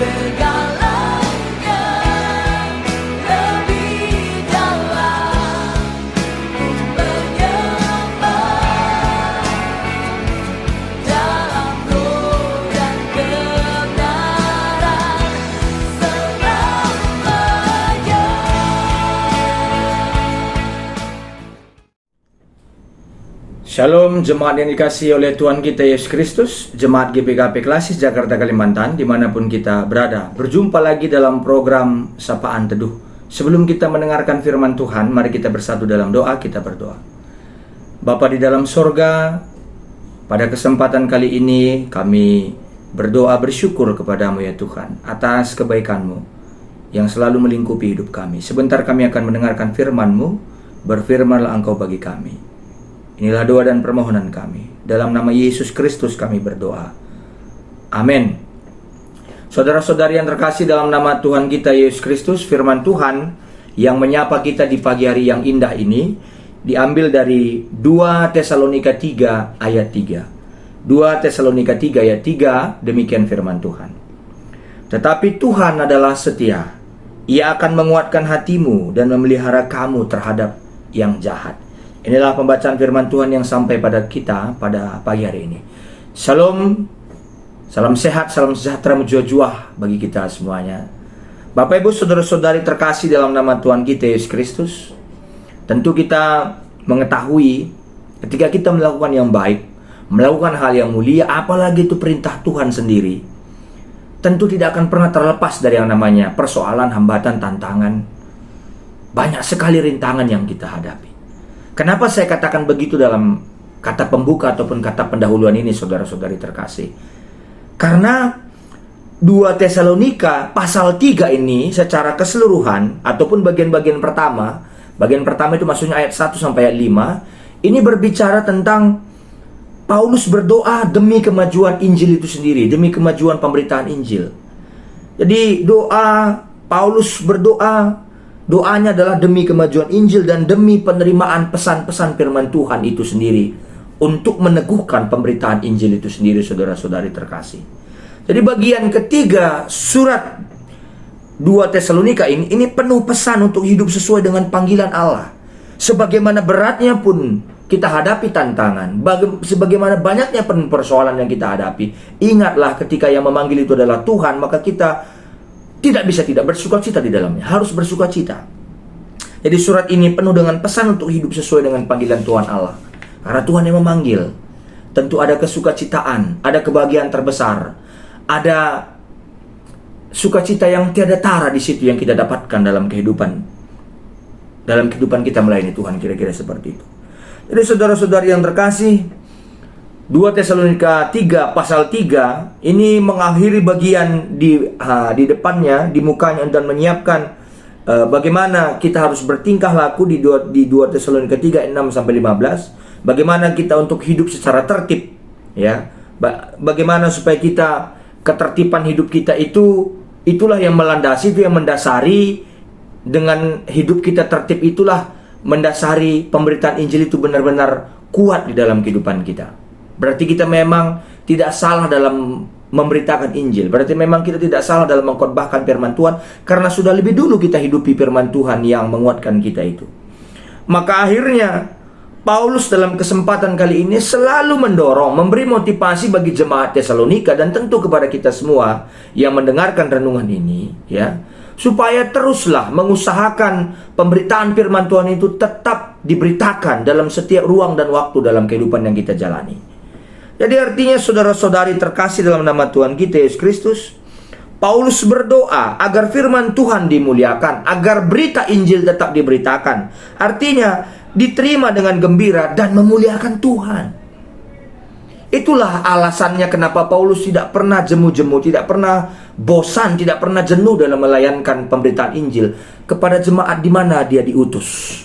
segalanya lebih dalam, menyembah dalam roh dan kebenaran selamanya. Shalom jemaat yang dikasihi oleh Tuhan kita Yesus Kristus, jemaat GBKP Klasis Jakarta Kalimantan dimanapun kita berada. Berjumpa lagi dalam program Sapaan Teduh. Sebelum kita mendengarkan firman Tuhan, mari kita bersatu dalam doa, kita berdoa. Bapa di dalam sorga, pada kesempatan kali ini kami berdoa bersyukur kepadamu ya Tuhan atas kebaikan-Mu yang selalu melingkupi hidup kami. Sebentar kami akan mendengarkan firman-Mu, berfirmanlah Engkau bagi kami. Inilah doa dan permohonan kami. Dalam nama Yesus Kristus kami berdoa. Amin. Saudara-saudari yang terkasih dalam nama Tuhan kita Yesus Kristus, firman Tuhan yang menyapa kita di pagi hari yang indah ini diambil dari 2 Tesalonika 3 ayat 3. 2 Tesalonika 3 ayat 3, demikian firman Tuhan. Tetapi Tuhan adalah setia. Ia akan menguatkan hatimu dan memelihara kamu terhadap yang jahat. Inilah pembacaan firman Tuhan yang sampai pada kita pada pagi hari ini. Shalom, salam sehat, salam sejahtera menjuah-juah bagi kita semuanya. Bapak Ibu saudara-saudari terkasih dalam nama Tuhan kita Yesus Kristus, tentu kita mengetahui ketika kita melakukan yang baik, melakukan hal yang mulia, apalagi itu perintah Tuhan sendiri, tentu tidak akan pernah terlepas dari yang namanya persoalan, hambatan, tantangan. Banyak sekali rintangan yang kita hadapi. Kenapa saya katakan begitu dalam kata pembuka ataupun kata pendahuluan ini, saudara-saudari terkasih? Karena 2 Tesalonika pasal 3 ini secara keseluruhan ataupun bagian-bagian pertama, bagian pertama itu maksudnya ayat 1 sampai ayat 5, ini berbicara tentang Paulus berdoa demi kemajuan Injil itu sendiri, demi kemajuan pemberitaan Injil. Jadi doa Paulus berdoa, doanya adalah demi kemajuan Injil dan demi penerimaan pesan-pesan firman Tuhan itu sendiri, untuk meneguhkan pemberitaan Injil itu sendiri, saudara-saudari terkasih. Jadi bagian ketiga surat 2 Tesalonika ini penuh pesan untuk hidup sesuai dengan panggilan Allah. Sebagaimana beratnya pun kita hadapi tantangan, sebagaimana banyaknya persoalan yang kita hadapi, ingatlah ketika yang memanggil itu adalah Tuhan, maka kita tidak bisa tidak bersukacita di dalamnya, harus bersukacita. Jadi surat ini penuh dengan pesan untuk hidup sesuai dengan panggilan Tuhan Allah. Karena Tuhan yang memanggil, tentu ada kesukacitaan, ada kebahagiaan terbesar, ada sukacita yang tiada tara di situ yang kita dapatkan dalam kehidupan kita melayani Tuhan, kira-kira seperti itu. Jadi saudara-saudari yang terkasih, 2 Tesalonika 3 pasal 3 ini mengakhiri bagian di depannya, di mukanya, dan menyiapkan bagaimana kita harus bertingkah laku di 2 Tesalonika 3 6 sampai 15. Bagaimana kita untuk hidup secara tertib, ya. Bagaimana supaya kita ketertiban hidup kita itulah yang melandasi, itu yang mendasari. Dengan hidup kita tertib itulah mendasari pemberitaan Injil itu benar-benar kuat di dalam kehidupan kita. Berarti kita memang tidak salah dalam memberitakan Injil. Berarti memang kita tidak salah dalam mengkhotbahkan firman Tuhan, karena sudah lebih dulu kita hidupi firman Tuhan yang menguatkan kita itu. Maka akhirnya Paulus dalam kesempatan kali ini selalu mendorong, memberi motivasi bagi jemaat Tesalonika dan tentu kepada kita semua yang mendengarkan renungan ini, ya, supaya teruslah mengusahakan pemberitaan firman Tuhan itu tetap diberitakan dalam setiap ruang dan waktu dalam kehidupan yang kita jalani. Jadi artinya saudara-saudari terkasih dalam nama Tuhan kita Yesus Kristus, Paulus berdoa agar firman Tuhan dimuliakan, agar berita Injil tetap diberitakan. Artinya diterima dengan gembira dan memuliakan Tuhan. Itulah alasannya kenapa Paulus tidak pernah jemu-jemu, tidak pernah bosan, tidak pernah jenuh dalam melayankan pemberitaan Injil kepada jemaat di mana dia diutus.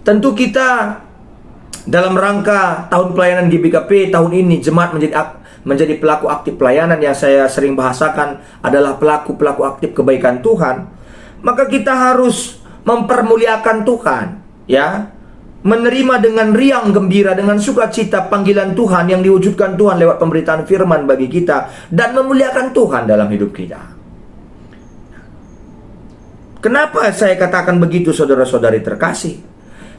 Tentu kita dalam rangka tahun pelayanan GBKP tahun ini, jemaat menjadi pelaku aktif pelayanan, yang saya sering bahasakan adalah pelaku aktif kebaikan Tuhan. Maka kita harus mempermuliakan Tuhan, ya. menerima dengan riang gembira, dengan sukacita panggilan Tuhan yang diwujudkan Tuhan lewat pemberitaan firman bagi kita, dan memuliakan Tuhan dalam hidup kita. Kenapa saya katakan begitu, saudara-saudari terkasih?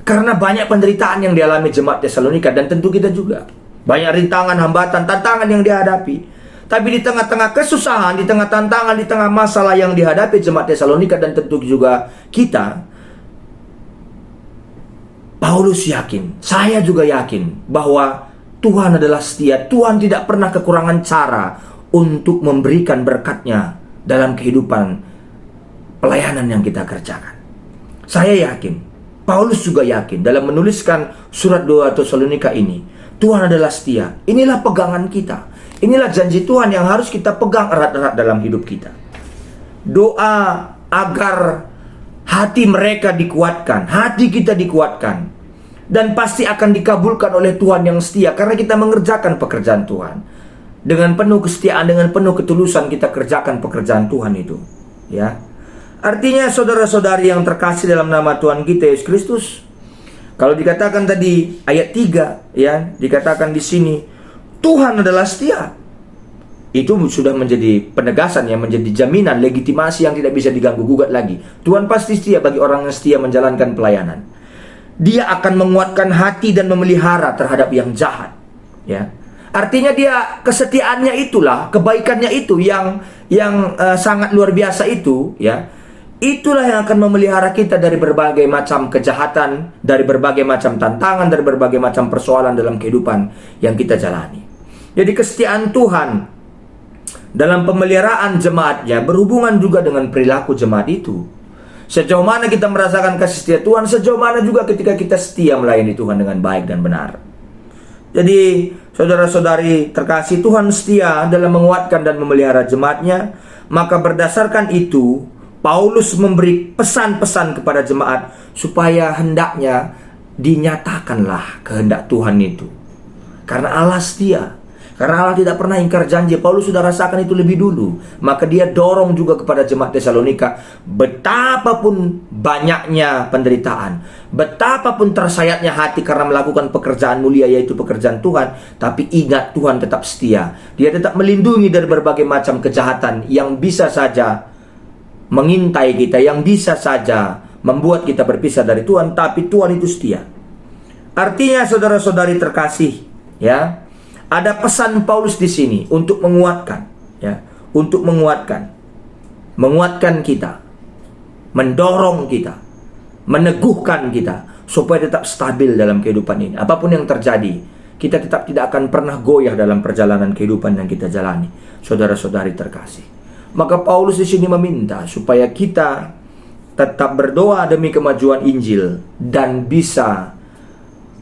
Karena banyak penderitaan yang dialami jemaat Tesalonika, dan tentu kita juga. Banyak rintangan, hambatan, tantangan yang dihadapi. Tapi di tengah-tengah kesusahan, di tengah tantangan, di tengah masalah yang dihadapi jemaat Tesalonika dan tentu juga kita, Paulus yakin, saya juga yakin bahwa Tuhan adalah setia. Tuhan tidak pernah kekurangan cara untuk memberikan berkat-Nya dalam kehidupan pelayanan yang kita kerjakan. Saya yakin, Paulus juga yakin dalam menuliskan surat 2 Tesalonika ini, Tuhan adalah setia. Inilah pegangan kita. Inilah janji Tuhan yang harus kita pegang erat-erat dalam hidup kita. Doa agar hati mereka dikuatkan, hati kita dikuatkan, dan pasti akan dikabulkan oleh Tuhan yang setia, karena kita mengerjakan pekerjaan Tuhan dengan penuh kesetiaan, dengan penuh ketulusan kita kerjakan pekerjaan Tuhan itu, ya. Artinya saudara-saudari yang terkasih dalam nama Tuhan kita Yesus Kristus, kalau dikatakan tadi ayat 3, ya, dikatakan di sini Tuhan adalah setia. Itu sudah menjadi penegasan, yang menjadi jaminan legitimasi yang tidak bisa diganggu gugat lagi. Tuhan pasti setia bagi orang yang setia menjalankan pelayanan. Dia akan menguatkan hati dan memelihara terhadap yang jahat, ya. Artinya dia, kesetiaannya itulah, kebaikannya itu yang sangat luar biasa itu, ya. Itulah yang akan memelihara kita dari berbagai macam kejahatan, dari berbagai macam tantangan, dari berbagai macam persoalan dalam kehidupan yang kita jalani. Jadi kesetiaan Tuhan dalam pemeliharaan jemaatnya berhubungan juga dengan perilaku jemaat itu. Sejauh mana kita merasakan kasih setia Tuhan, sejauh mana juga ketika kita setia melayani Tuhan dengan baik dan benar. Jadi saudara-saudari terkasih, Tuhan setia dalam menguatkan dan memelihara jemaatnya. Maka berdasarkan itu, Paulus memberi pesan-pesan kepada jemaat supaya hendaknya dinyatakanlah kehendak Tuhan itu. Karena Allah setia. Karena Allah tidak pernah ingkar janji. Paulus sudah rasakan itu lebih dulu. Maka dia dorong juga kepada jemaat Tesalonika, betapapun banyaknya penderitaan, betapapun tersayatnya hati karena melakukan pekerjaan mulia, yaitu pekerjaan Tuhan, tapi ingat Tuhan tetap setia. Dia tetap melindungi dari berbagai macam kejahatan yang bisa saja mengintai kita, yang bisa saja membuat kita berpisah dari Tuhan, tapi Tuhan itu setia. Artinya saudara-saudari terkasih, ya, ada pesan Paulus di sini untuk menguatkan, ya, untuk menguatkan kita, mendorong kita, meneguhkan kita supaya tetap stabil dalam kehidupan ini. Apapun yang terjadi, kita tetap tidak akan pernah goyah dalam perjalanan kehidupan yang kita jalani, saudara-saudari terkasih. Maka Paulus di sini meminta supaya kita tetap berdoa demi kemajuan Injil dan bisa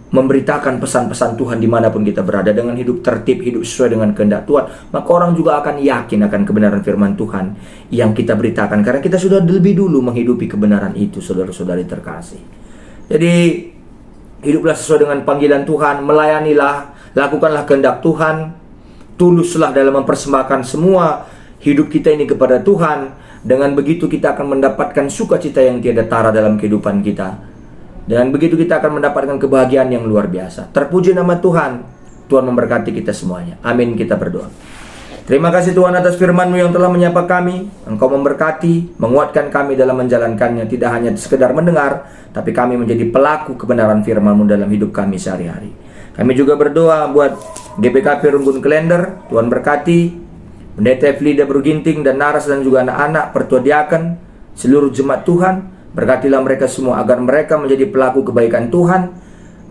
memberitakan pesan-pesan Tuhan dimanapun kita berada dengan hidup tertib, hidup sesuai dengan kehendak Tuhan. Maka orang juga akan yakin akan kebenaran firman Tuhan yang kita beritakan, karena kita sudah lebih dulu menghidupi kebenaran itu, saudara-saudari terkasih. Jadi hiduplah sesuai dengan panggilan Tuhan, melayanilah, lakukanlah kehendak Tuhan, tuluslah dalam mempersembahkan semua hidup kita ini kepada Tuhan. Dengan begitu kita akan mendapatkan sukacita yang tiada tara dalam kehidupan kita. Dan begitu kita akan mendapatkan kebahagiaan yang luar biasa. Terpuji nama Tuhan. Tuhan memberkati kita semuanya. Amin, kita berdoa. Terima kasih Tuhan atas firman-Mu yang telah menyapa kami. Engkau memberkati, menguatkan kami dalam menjalankannya. Tidak hanya sekedar mendengar, tapi kami menjadi pelaku kebenaran firman-Mu dalam hidup kami sehari-hari. Kami juga berdoa buat GPKP Runggun Klender. Tuhan berkati Pendeta Eflida Berginting dan Naras dan juga anak-anak, pertua diaken, seluruh jemaat Tuhan. Berkatilah mereka semua agar mereka menjadi pelaku kebaikan Tuhan.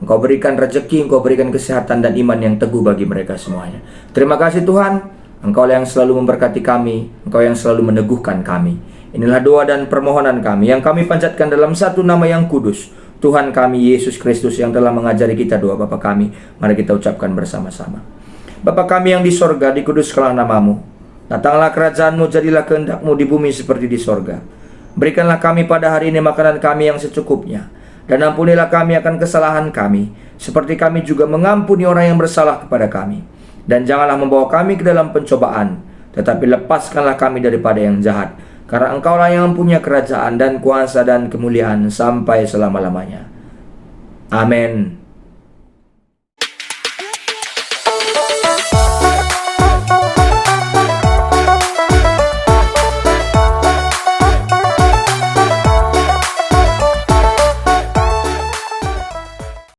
Engkau berikan rezeki, Engkau berikan kesehatan dan iman yang teguh bagi mereka semuanya. Terima kasih Tuhan, Engkau yang selalu memberkati kami, Engkau yang selalu meneguhkan kami. Inilah doa dan permohonan kami yang kami panjatkan dalam satu nama yang kudus, Tuhan kami Yesus Kristus yang telah mengajari kita doa Bapa kami. Mari kita ucapkan bersama-sama. Bapa kami yang di sorga, dikuduskanlah namamu. Datanglah kerajaan-Mu, jadilah kehendak-Mu di bumi seperti di sorga. Berikanlah kami pada hari ini makanan kami yang secukupnya. Dan ampunilah kami akan kesalahan kami, seperti kami juga mengampuni orang yang bersalah kepada kami. Dan janganlah membawa kami ke dalam pencobaan, tetapi lepaskanlah kami daripada yang jahat. Karena Engkaulah yang punya kerajaan dan kuasa dan kemuliaan sampai selama-lamanya. Amin.